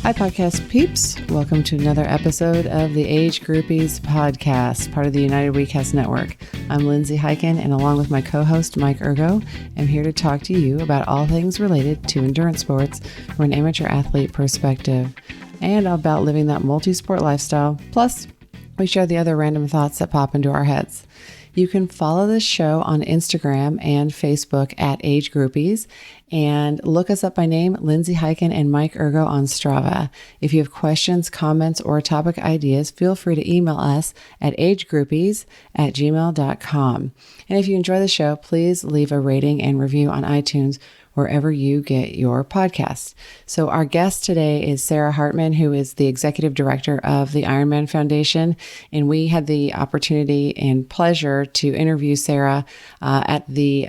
Hi, podcast peeps. Welcome to another episode of the Age Groupies Podcast, part of the United WeCast Network. I'm Lindsay Hiken, and along with my co-host, Mike Ergo, I'm here to talk to you about all things related to endurance sports from an amateur athlete perspective and about living that multi-sport lifestyle. Plus, we share the other random thoughts that pop into our heads. You can follow this show on Instagram and Facebook at Age Groupies, and look us up by name, Lindsay Hiken and Mike Ergo on Strava. If you have questions, comments, or topic ideas, feel free to email us at agegroupies@gmail.com. And if you enjoy the show, please leave a rating and review on iTunes, wherever you get your podcasts. So our guest today is Sarah Hartmann, who is the executive director of the IRONMAN Foundation. And we had the opportunity and pleasure to interview Sarah at the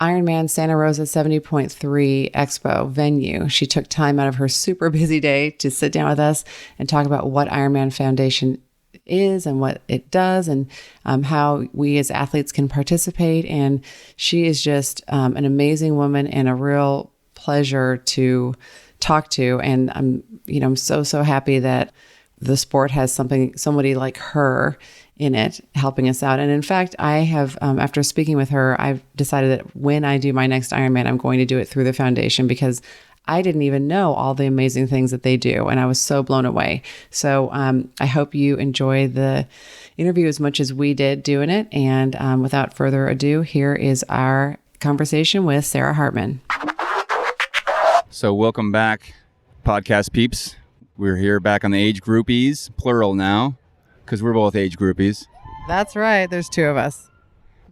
Ironman Santa Rosa 70.3 Expo venue. She took time out of her super busy day to sit down with us and talk about what IRONMAN Foundation is and what it does, and how we as athletes can participate. And she is just an amazing woman and a real pleasure to talk to. And I'm so happy that the sport has somebody like her in it helping us out. And in fact, I have, after speaking with her, I've decided that when I do my next Ironman, I'm going to do it through the foundation, because I didn't even know all the amazing things that they do, and I was so blown away. So I hope you enjoy the interview as much as we did doing it. And without further ado, here is our conversation with Sarah Hartmann. So welcome back, podcast peeps. We're here back on the Age Groupies, plural now, because we're both age groupies. That's right. There's two of us.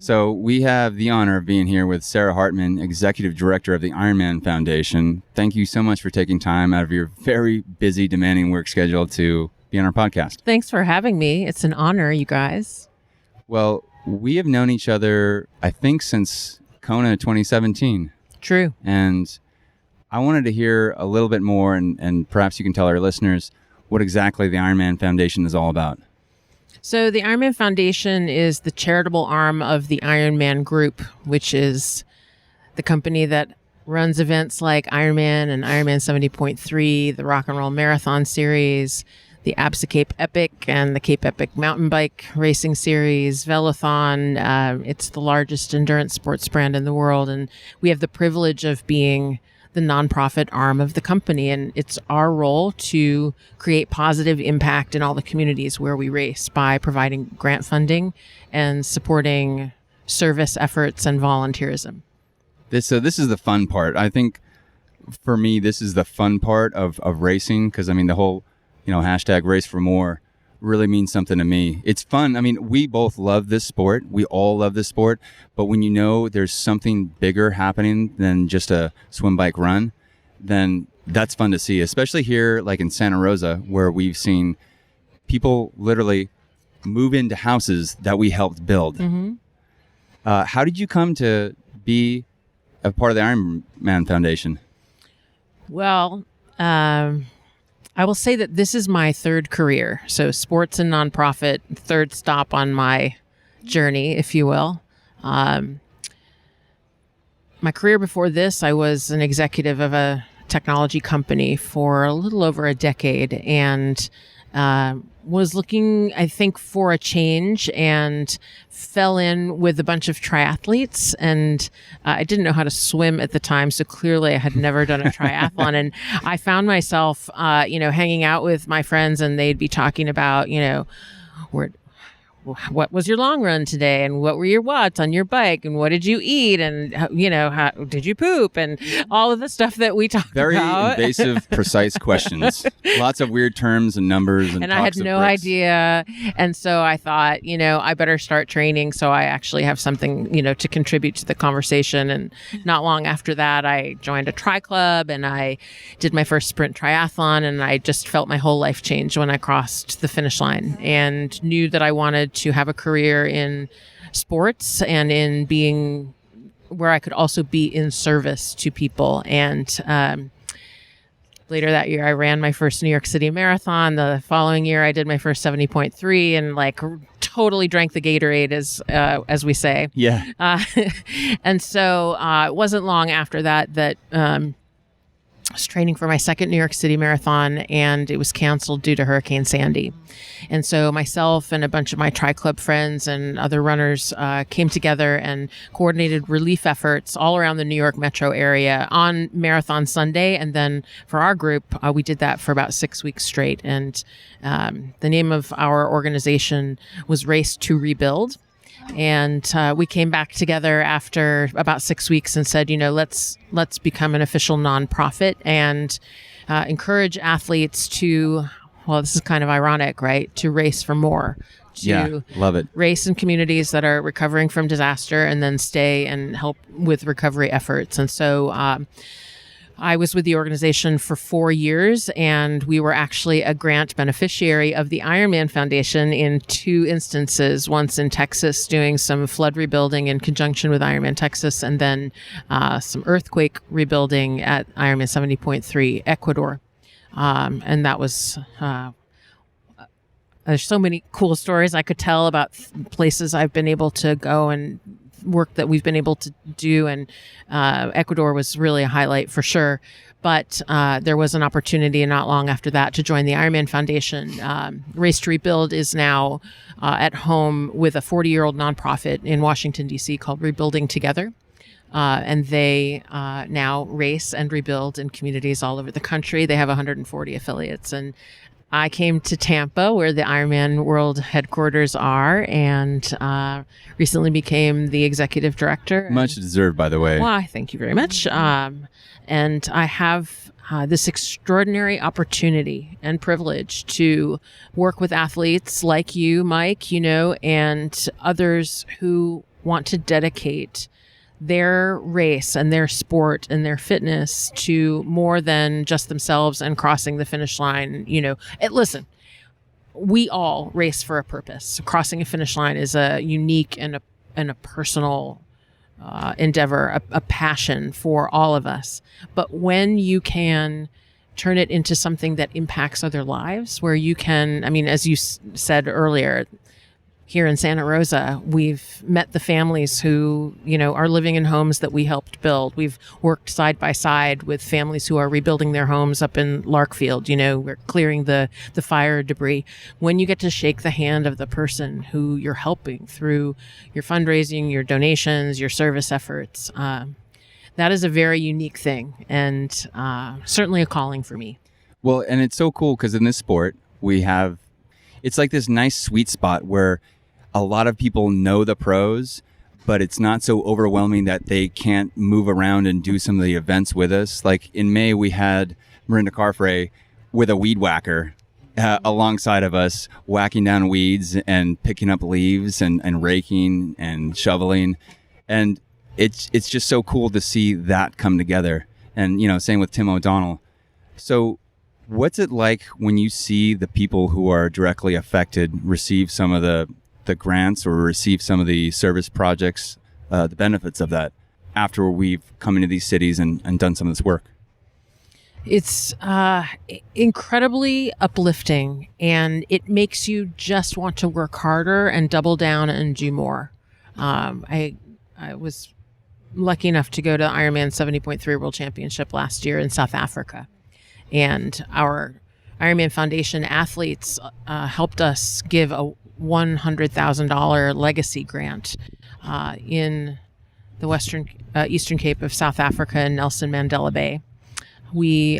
So we have the honor of being here with Sarah Hartmann, Executive Director of the IRONMAN Foundation. Thank you so much for taking time out of your very busy, demanding work schedule to be on our podcast. Thanks for having me. It's an honor, you guys. Well, we have known each other, I think, since Kona 2017. True. And I wanted to hear a little bit more, and perhaps you can tell our listeners what exactly the IRONMAN Foundation is all about. So the IRONMAN Foundation is the charitable arm of the Ironman Group, which is the company that runs events like Ironman and Ironman 70.3, the Rock and Roll Marathon Series, the ABSA Cape Epic and the Cape Epic Mountain Bike Racing Series, Velothon. It's the largest endurance sports brand in the world, and we have the privilege of being the nonprofit arm of the company, and it's our role to create positive impact in all the communities where we race by providing grant funding and supporting service efforts and volunteerism. This is the fun part. I think for me, this is the fun part of racing, because I mean the whole hashtag Race for More really means something to me. It's fun. I mean, we both love this sport. We all love this sport. But when you know there's something bigger happening than just a swim, bike, run, then that's fun to see, especially here like in Santa Rosa, where we've seen people literally move into houses that we helped build. Mm-hmm. How did you come to be a part of the IRONMAN Foundation? Well, I will say that this is my third career. So sports and nonprofit, third stop on my journey, if you will. My career before this, I was an executive of a technology company for a little over a decade, and was looking, I think, for a change, and fell in with a bunch of triathletes. And I didn't know how to swim at the time, so clearly I had never done a triathlon. And I found myself, hanging out with my friends, and they'd be talking about, what was your long run today, and what were your watts on your bike, and what did you eat, and how did you poop, and all of the stuff that we talked about. Very invasive, precise questions. Lots of weird terms and numbers, and I had no idea. And so I thought, I better start training so I actually have something, to contribute to the conversation. And not long after that, I joined a tri club, and I did my first sprint triathlon, and I just felt my whole life change when I crossed the finish line, and knew that I wanted to have a career in sports and in being where I could also be in service to people. And later that year, I ran my first New York City marathon. The following year, I did my first 70.3 and totally drank the Gatorade, as we say. Yeah. And so it wasn't long after that I was training for my second New York City marathon, and it was canceled due to Hurricane Sandy. And so myself and a bunch of my Tri-Club friends and other runners came together and coordinated relief efforts all around the New York metro area on Marathon Sunday. And then for our group, we did that for about 6 weeks straight. And the name of our organization was Race to Rebuild. And we came back together after about 6 weeks and said, let's become an official nonprofit and encourage athletes to, well, this is kind of ironic, right? To race for more. To love it. Race in communities that are recovering from disaster and then stay and help with recovery efforts. And so I was with the organization for 4 years, and we were actually a grant beneficiary of the IRONMAN Foundation in 2 instances, once in Texas doing some flood rebuilding in conjunction with Ironman Texas, and then some earthquake rebuilding at Ironman 70.3 Ecuador. And that was... there's so many cool stories I could tell about places I've been able to go and work that we've been able to do. And Ecuador was really a highlight for sure. But there was an opportunity not long after that to join the Ironman Foundation. Race to Rebuild is now at home with a 40-year-old nonprofit in Washington, D.C. called Rebuilding Together. And they now race and rebuild in communities all over the country. They have 140 affiliates. And I came to Tampa, where the Ironman World headquarters are, and recently became the executive director. Much deserved, by the way. Why, thank you very much. And I have this extraordinary opportunity and privilege to work with athletes like you, Mike, and others who want to dedicate their race and their sport and their fitness to more than just themselves and crossing the finish line. Listen, we all race for a purpose. Crossing a finish line is a unique and a personal endeavor, a passion for all of us. But when you can turn it into something that impacts other lives, where you can, as you said earlier, here in Santa Rosa, we've met the families who, are living in homes that we helped build. We've worked side by side with families who are rebuilding their homes up in Larkfield. We're clearing the fire debris. When you get to shake the hand of the person who you're helping through your fundraising, your donations, your service efforts, that is a very unique thing, and certainly a calling for me. Well, and it's so cool because in this sport, it's like this nice sweet spot where a lot of people know the pros, but it's not so overwhelming that they can't move around and do some of the events with us. Like in May, we had Marinda Carfrae with a weed whacker alongside of us, whacking down weeds and picking up leaves and raking and shoveling. And it's just so cool to see that come together. And, same with Tim O'Donnell. So what's it like when you see the people who are directly affected receive some of the grants or receive some of the service projects, the benefits of that after we've come into these cities and done some of this work? It's incredibly uplifting, and it makes you just want to work harder and double down and do more. I was lucky enough to go to the Ironman 70.3 World Championship last year in South Africa. And our Ironman Foundation athletes helped us give a $100,000 legacy grant in the Eastern Cape of South Africa in Nelson Mandela Bay. We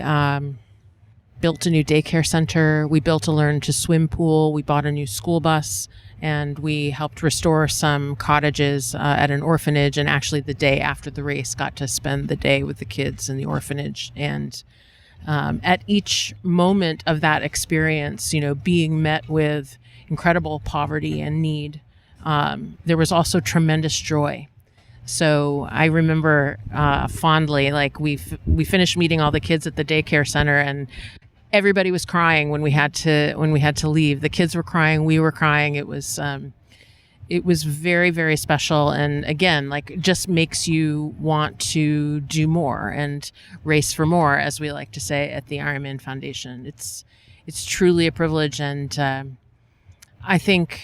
built a new daycare center. We built a learn to swim pool. We bought a new school bus, and we helped restore some cottages at an orphanage. And actually, the day after the race, got to spend the day with the kids in the orphanage. And at each moment of that experience, being met with incredible poverty and need, there was also tremendous joy. So I remember fondly, like we finished meeting all the kids at the daycare center, and everybody was crying when we had to leave. The kids were crying, we were crying. It was very, very special, and again, just makes you want to do more and race for more, as we like to say at the Ironman Foundation. It's truly a privilege, and I think,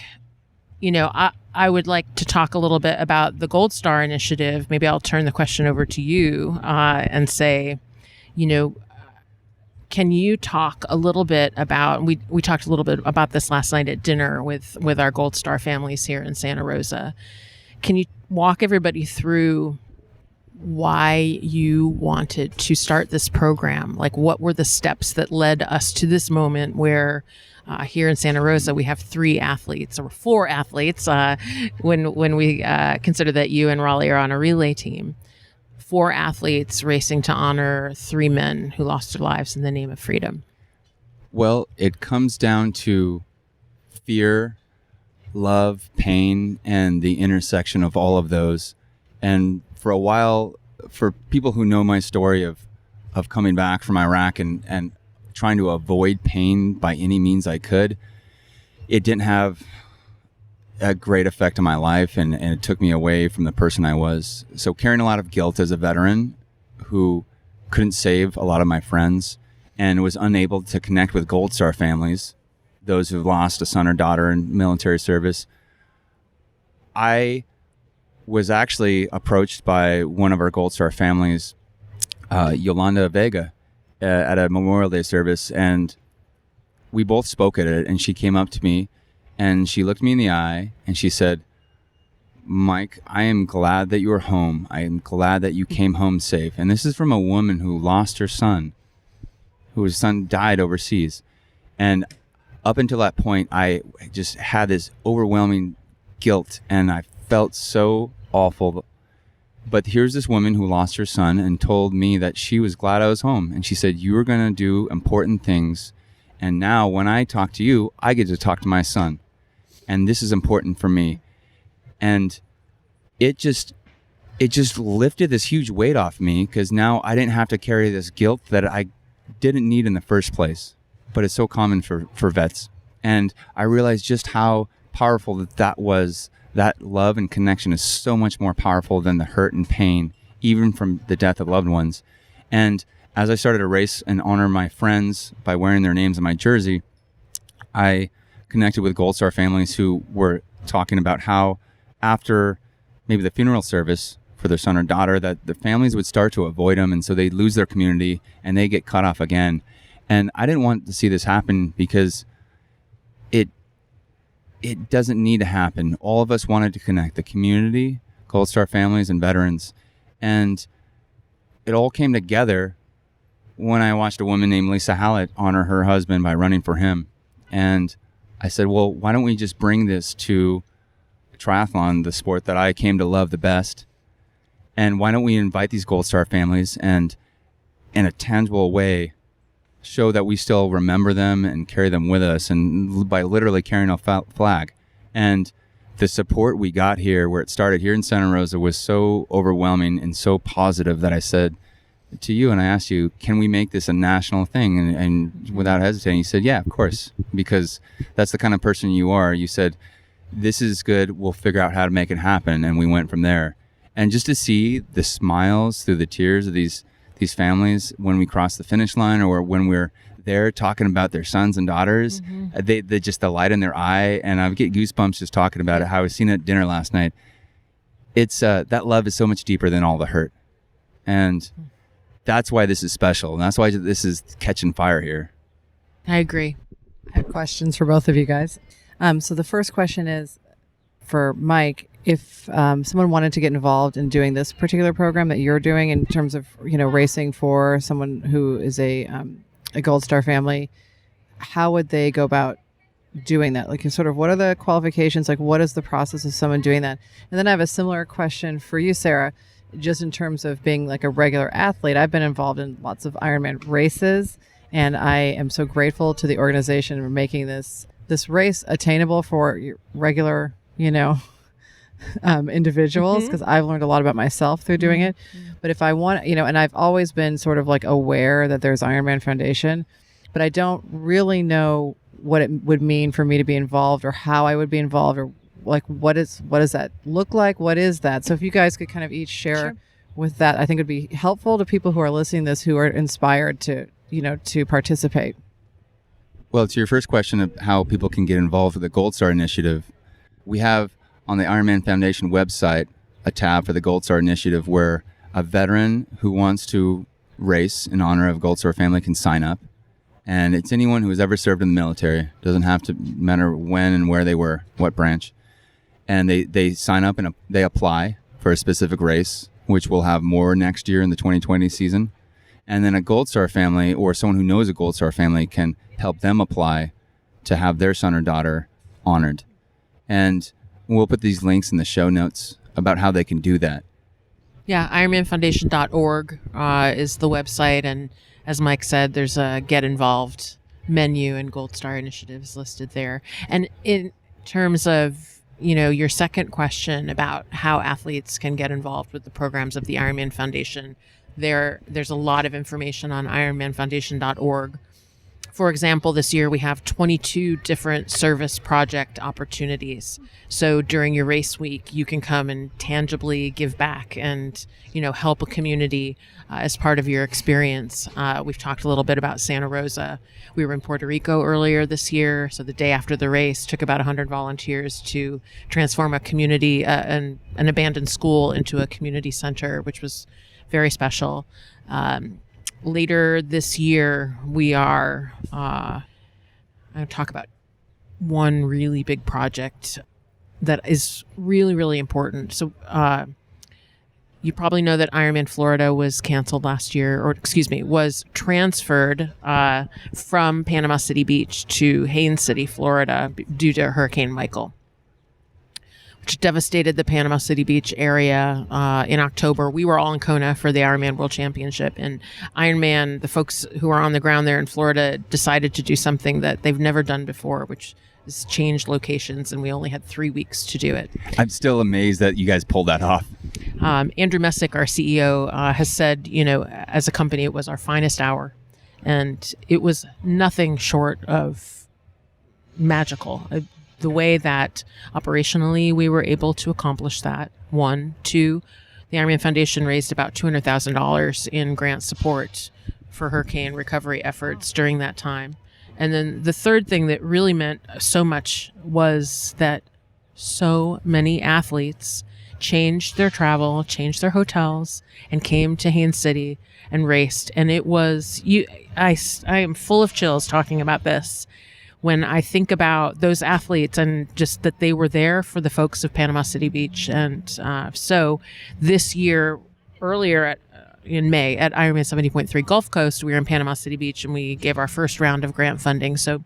I would like to talk a little bit about the Gold Star Initiative. Maybe I'll turn the question over to you and say, Can you talk a little bit about, we talked a little bit about this last night at dinner with our Gold Star families here in Santa Rosa. Can you walk everybody through why you wanted to start this program? Like, what were the steps that led us to this moment where here in Santa Rosa we have 3 athletes, or 4 athletes when we consider that you and Raleigh are on a relay team. 4 athletes racing to honor 3 men who lost their lives in the name of freedom. Well, it comes down to fear, love, pain, and the intersection of all of those. And for a while, for people who know my story of coming back from Iraq and trying to avoid pain by any means I could, it didn't have a great effect on my life, and it took me away from the person I was. So carrying a lot of guilt as a veteran who couldn't save a lot of my friends and was unable to connect with Gold Star families, those who've lost a son or daughter in military service, I was actually approached by one of our Gold Star families, Yolanda Vega, at a Memorial Day service, and we both spoke at it, and she came up to me and she looked me in the eye and she said, "Mike, I am glad that you are home. I am glad that you came home safe." And this is from a woman who lost her son, whose son died overseas. And up until that point, I just had this overwhelming guilt and I felt so awful. But here's this woman who lost her son and told me that she was glad I was home. And she said, "You are going to do important things. And now when I talk to you, I get to talk to my son. And this is important for me." And it just lifted this huge weight off me, because now I didn't have to carry this guilt that I didn't need in the first place. But it's so common for vets. And I realized just how powerful that was. That love and connection is so much more powerful than the hurt and pain, even from the death of loved ones. And as I started to race and honor my friends by wearing their names on my jersey, I connected with Gold Star families who were talking about how after maybe the funeral service for their son or daughter, that the families would start to avoid them, and so they'd lose their community and they get cut off again. And I didn't want to see this happen, because it doesn't need to happen. All of us wanted to connect, the community, Gold Star families, and veterans. And it all came together when I watched a woman named Lisa Hallett honor her husband by running for him. And I said, well, why don't we just bring this to triathlon, the sport that I came to love the best? And why don't we invite these Gold Star families and, in a tangible way, show that we still remember them and carry them with us, and by literally carrying a flag. And the support we got here, where it started here in Santa Rosa, was so overwhelming and so positive that I said to you, and I asked you, can we make this a national thing? And without hesitating, you said, yeah, of course, because that's the kind of person you are. You said, this is good, we'll figure out how to make it happen. And we went from there. And just to see the smiles through the tears of these families when we cross the finish line, or when we're there talking about their sons and daughters, they just the light in their eye, and I get goosebumps just talking about it, how I was seeing it at dinner last night. It's that love is so much deeper than all the hurt, and that's why this is special, and that's why this is catching fire here. I agree. I have questions for both of you guys. So the first question is for Mike. If someone wanted to get involved in doing this particular program that you're doing, in terms of, racing for someone who is a Gold Star family, how would they go about doing that? Like, sort of, what are the qualifications? Like, what is the process of someone doing that? And then I have a similar question for you, Sarah, just in terms of being like a regular athlete. I've been involved in lots of Ironman races, and I am so grateful to the organization for making this race attainable for your regular, individuals, because I've learned a lot about myself through doing it. But if I want, and I've always been sort of like aware that there's IRONMAN Foundation, but I don't really know what it would mean for me to be involved, or how I would be involved, or like what does that look like? What is that? So if you guys could kind of each share with that, I think it would be helpful to people who are listening to this, who are inspired to participate. Well, to your first question of how people can get involved with the Gold Star Initiative, we have on the IRONMAN Foundation website a tab for the Gold Star Initiative, where a veteran who wants to race in honor of Gold Star family can sign up. And it's anyone who has ever served in the military. Doesn't have to matter when and where they were, what branch. And they sign up and they apply for a specific race, which we'll have more next year in the 2020 season. And then a Gold Star family or someone who knows a Gold Star family can help them apply to have their son or daughter honored. And we'll put these links in the show notes about how they can do that. Yeah, IRONMANFoundation.org is the website. And as Mike said, there's a Get Involved menu and Gold Star initiatives listed there. And in terms of, your second question about how athletes can get involved with the programs of the Ironman Foundation, there's a lot of information on IRONMANFoundation.org. For example, this year we have 22 different service project opportunities. So during your race week, you can come and tangibly give back and, help a community as part of your experience. We've talked a little bit about Santa Rosa. We were in Puerto Rico earlier this year. So the day after the race, took about 100 volunteers to transform a community, an abandoned school into a community center, which was very special. Later this year, we are I'm going to talk about one really big project that is really, really important. So you probably know that Ironman Florida was canceled last year, was transferred from Panama City Beach to Haines City, Florida, due to Hurricane Michael, which devastated the Panama City Beach area in October. We were all in Kona for the Ironman World Championship, and Ironman, the folks who are on the ground there in Florida, decided to do something that they've never done before, which is change locations, and we only had 3 weeks to do it. I'm still amazed that you guys pulled that off. Andrew Messick, our CEO, has said, as a company, it was our finest hour, and it was nothing short of magical. The way that operationally we were able to accomplish that. 1, 2, the Ironman Foundation raised about $200,000 in grant support for hurricane recovery efforts during that time. And then the third thing that really meant so much was that so many athletes changed their travel, changed their hotels, and came to Haines City and raced. And it was, I am full of chills talking about this when I think about those athletes and just that they were there for the folks of Panama City Beach. And so this year, earlier in May at Ironman 70.3 Gulf Coast, we were in Panama City Beach and we gave our first round of grant funding. So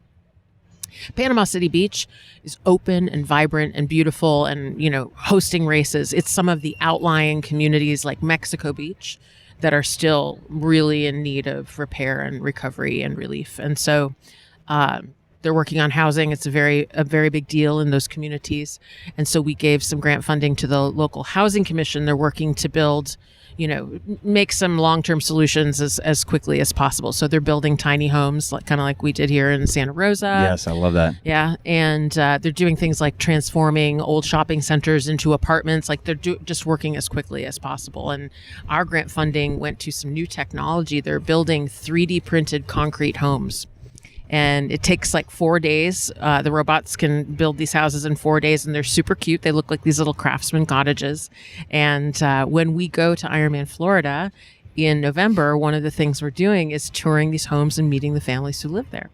Panama City Beach is open and vibrant and beautiful and, hosting races. It's some of the outlying communities like Mexico Beach that are still really in need of repair and recovery and relief. And so, they're working on housing. It's a very big deal in those communities. And so we gave some grant funding to the local housing commission. They're working to build, make some long-term solutions as quickly as possible. So they're building tiny homes, kind of like we did here in Santa Rosa. Yes, I love that. Yeah. And they're doing things like transforming old shopping centers into apartments. Like they're just working as quickly as possible. And our grant funding went to some new technology. They're building 3D printed concrete homes. And it takes like 4 days. The robots can build these houses in 4 days, and they're super cute. They look like these little craftsman cottages. And when we go to Ironman Florida in November, one of the things we're doing is touring these homes and meeting the families who live there.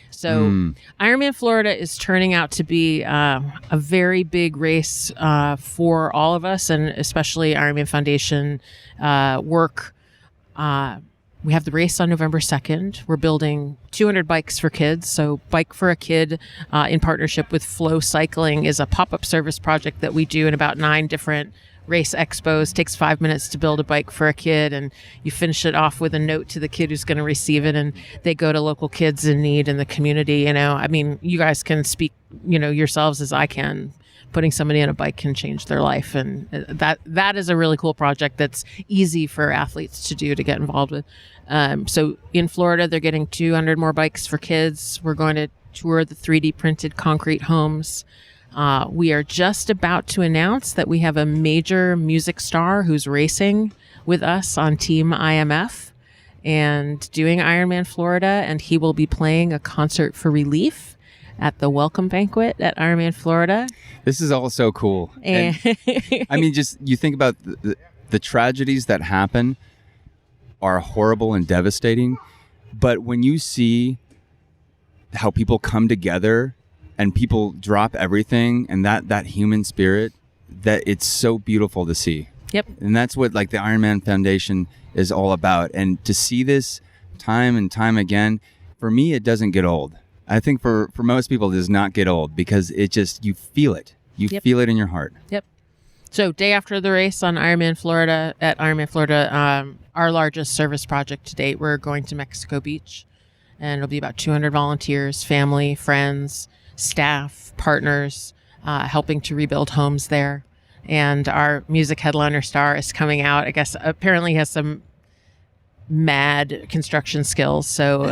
So Ironman Florida is turning out to be a very big race for all of us, and especially Ironman Foundation work. We have the race on November 2nd. We're building 200 bikes for kids. So Bike for a Kid in partnership with Flow Cycling is a pop-up service project that we do in about 9 different race expos. Takes 5 minutes to build a bike for a kid, and you finish it off with a note to the kid who's going to receive it, and they go to local kids in need in the community. You guys can speak, yourselves as I can. Putting somebody on a bike can change their life, and that is a really cool project that's easy for athletes to do, to get involved with. So in Florida, they're getting 200 more bikes for kids. We're going to tour the 3D printed concrete homes. We are just about to announce that we have a major music star who's racing with us on Team IMF and doing Ironman Florida, and he will be playing a concert for relief at the welcome banquet at Ironman Florida. This is all so cool. And just you think about the tragedies that happen are horrible and devastating. But when you see how people come together and people drop everything, and that human spirit, that it's so beautiful to see. Yep. And that's what like the Ironman Foundation is all about. And to see this time and time again, for me, it doesn't get old. I think for most people, it does not get old, because it just, you feel it. You feel it in your heart. Yep. So day after the race on Ironman Florida, our largest service project to date, we're going to Mexico Beach, and it'll be about 200 volunteers, family, friends, staff, partners, helping to rebuild homes there. And our music headliner star is coming out. I guess apparently has some mad construction skills, so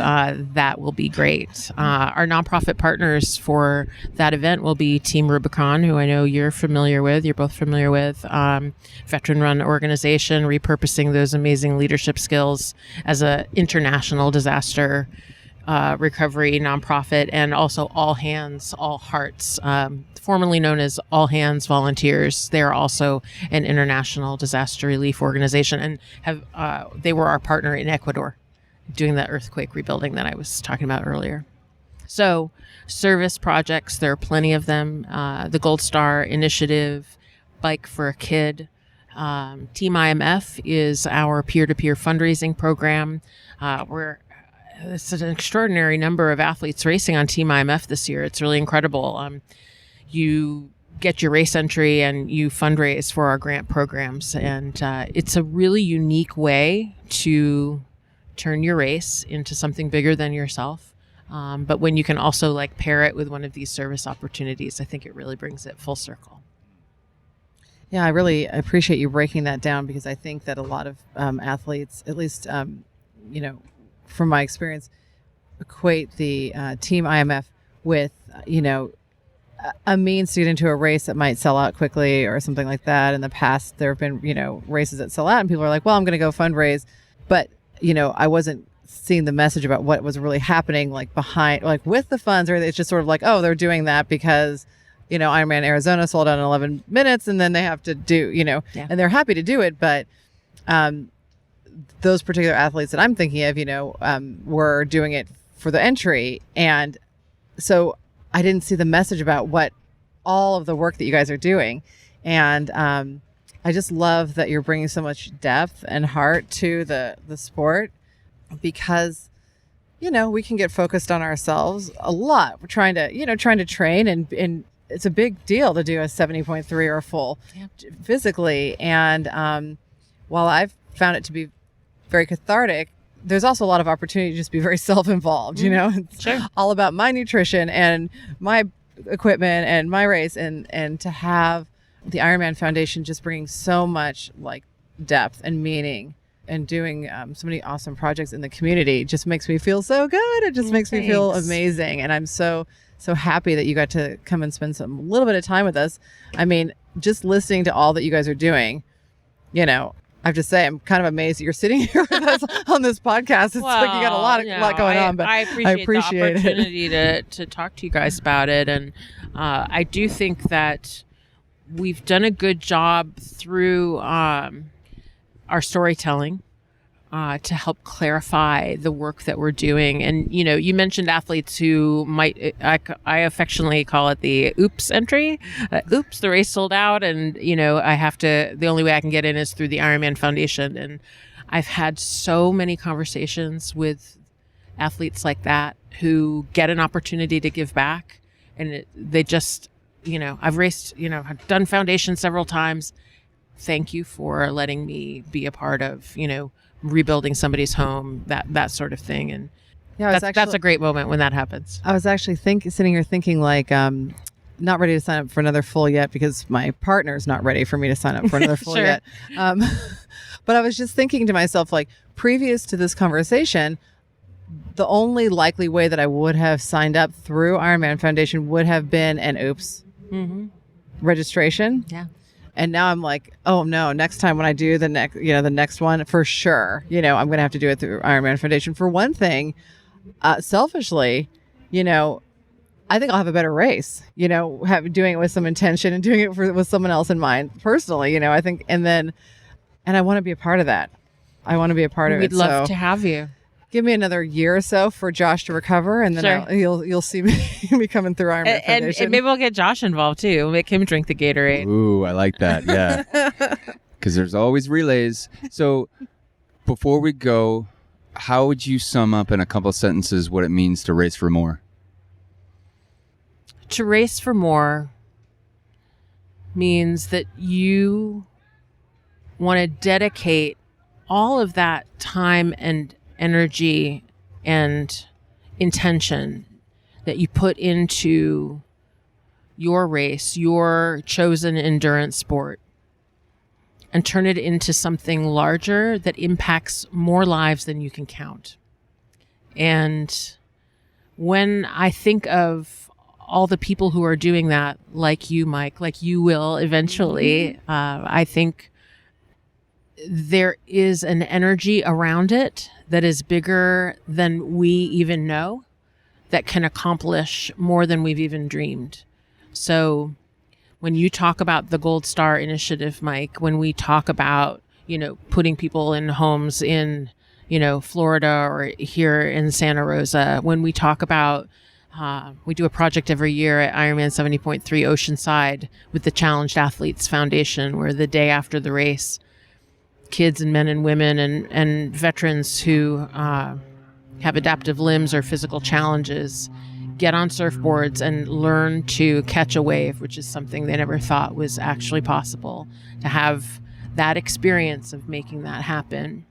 that will be great. Our nonprofit partners for that event will be Team Rubicon, who I know you're familiar with. You're both familiar with. Veteran-run organization, repurposing those amazing leadership skills as a international disaster recovery nonprofit, and also All Hands, All Hearts, formerly known as All Hands Volunteers. They're also an international disaster relief organization, and they were our partner in Ecuador doing that earthquake rebuilding that I was talking about earlier. So service projects, there are plenty of them. The Gold Star Initiative, Bike for a Kid. Team IMF is our peer-to-peer fundraising program. It's an extraordinary number of athletes racing on Team IMF this year. It's really incredible. You get your race entry and you fundraise for our grant programs. And it's a really unique way to turn your race into something bigger than yourself. But when you can also like pair it with one of these service opportunities, I think it really brings it full circle. Yeah, I really appreciate you breaking that down, because I think that a lot of athletes, at least, from my experience, equate the Team IMF with, a means to get into a race that might sell out quickly or something like that. In the past, there have been, races that sell out and people are like, well, I'm going to go fundraise. But, I wasn't seeing the message about what was really happening, like behind, like with the funds, or it's just sort of like, oh, they're doing that because, Ironman Arizona sold out in 11 minutes and then they have to do, and they're happy to do it. But, those particular athletes that I'm thinking of, were doing it for the entry. And so I didn't see the message about what all of the work that you guys are doing. And I just love that you're bringing so much depth and heart to the sport, because, we can get focused on ourselves a lot. We're trying to train, and it's a big deal to do a 70.3 or a full physically. And while I've found it to be very cathartic, there's also a lot of opportunity to just be very self-involved. It's all about my nutrition and my equipment and my race, and to have the Ironman Foundation just bringing so much like depth and meaning and doing so many awesome projects in the community just makes me feel so good. It just makes me feel amazing, and I'm so happy that you got to come and spend a little bit of time with us. I mean, just listening to all that you guys are doing, I have to say, I'm kind of amazed that you're sitting here with us on this podcast. It's like you got a lot going on, but I appreciate the opportunity to talk to you guys about it. And I do think that we've done a good job through our storytelling to help clarify the work that we're doing. And, you mentioned athletes who might, I affectionately call it the oops entry. Oops, the race sold out. And, the only way I can get in is through the Ironman Foundation. And I've had so many conversations with athletes like that who get an opportunity to give back. And they just, I've raced, I've done foundation several times. Thank you for letting me be a part of, rebuilding somebody's home, that sort of thing. And that's a great moment when that happens. I was actually sitting here thinking like, not ready to sign up for another full yet, because my partner's not ready for me to sign up for another full yet. But I was just thinking to myself, like, previous to this conversation, the only likely way that I would have signed up through Ironman Foundation would have been an oops registration. Yeah. And now I'm like, oh no, next time when I do the next one, for sure, I'm going to have to do it through Ironman Foundation. For one thing, selfishly, I think I'll have a better race, doing it with some intention and doing it with someone else in mind personally, I think. And I want to be a part of that. I want to be a part of it. We'd love to have you. Give me another year or so for Josh to recover, and then you'll see me coming through IRONMAN Foundation. And maybe we'll get Josh involved too. We'll make him drink the Gatorade. Ooh, I like that. Yeah, because there's always relays. So before we go, how would you sum up in a couple of sentences what it means to race for more? To race for more means that you want to dedicate all of that time and energy and intention that you put into your race, your chosen endurance sport, and turn it into something larger that impacts more lives than you can count. And when I think of all the people who are doing that, like you, Mike, like you will eventually, I think there is an energy around it that is bigger than we even know, that can accomplish more than we've even dreamed. So when you talk about the Gold Star Initiative, Mike, when we talk about, putting people in homes in, Florida or here in Santa Rosa, when we talk about, we do a project every year at Ironman 70.3 Oceanside with the Challenged Athletes Foundation, where the day after the race, kids and men and women and veterans who have adaptive limbs or physical challenges get on surfboards and learn to catch a wave, which is something they never thought was actually possible. To have that experience of making that happen,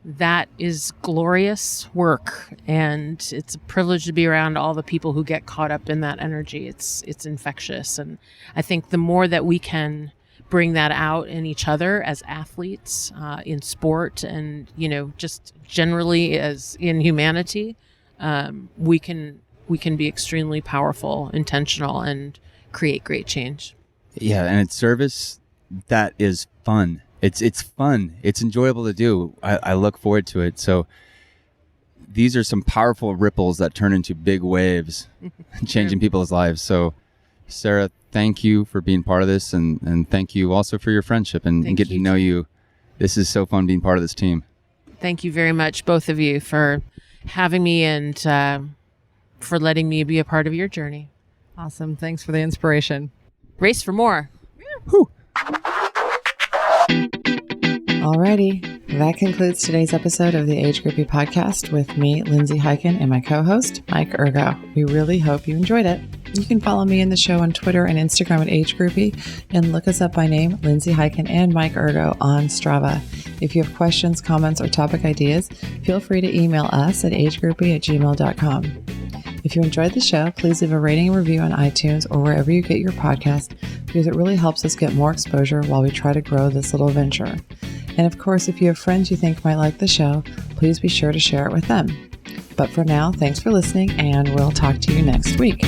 that is glorious work, and it's a privilege to be around all the people who get caught up in that energy. It's infectious, and I think the more that we can bring that out in each other as athletes, in sport, and just generally as in humanity, we can be extremely powerful, intentional, and create great change. Yeah, and it's service that is fun. It's fun. It's enjoyable to do. I look forward to it. So these are some powerful ripples that turn into big waves, changing people's lives. So Sarah, thank you for being part of this, and thank you also for your friendship and getting to know you. This is so fun being part of this team. Thank you very much, both of you, for having me and for letting me be a part of your journey. Awesome. Thanks for the inspiration. Race for more. Whew. Alrighty, that concludes today's episode of the Age Groupie Podcast with me, Lindsay Hiken, and my co-host, Mike Ergo. We really hope you enjoyed it. You can follow me and the show on Twitter and Instagram at Age Groupie, and look us up by name, Lindsay Hiken and Mike Ergo, on Strava. If you have questions, comments, or topic ideas, feel free to email us at agegroupie@gmail.com. If you enjoyed the show, please leave a rating and review on iTunes or wherever you get your podcast, because it really helps us get more exposure while we try to grow this little venture. And of course, if you have friends you think might like the show, please be sure to share it with them. But for now, thanks for listening, and we'll talk to you next week.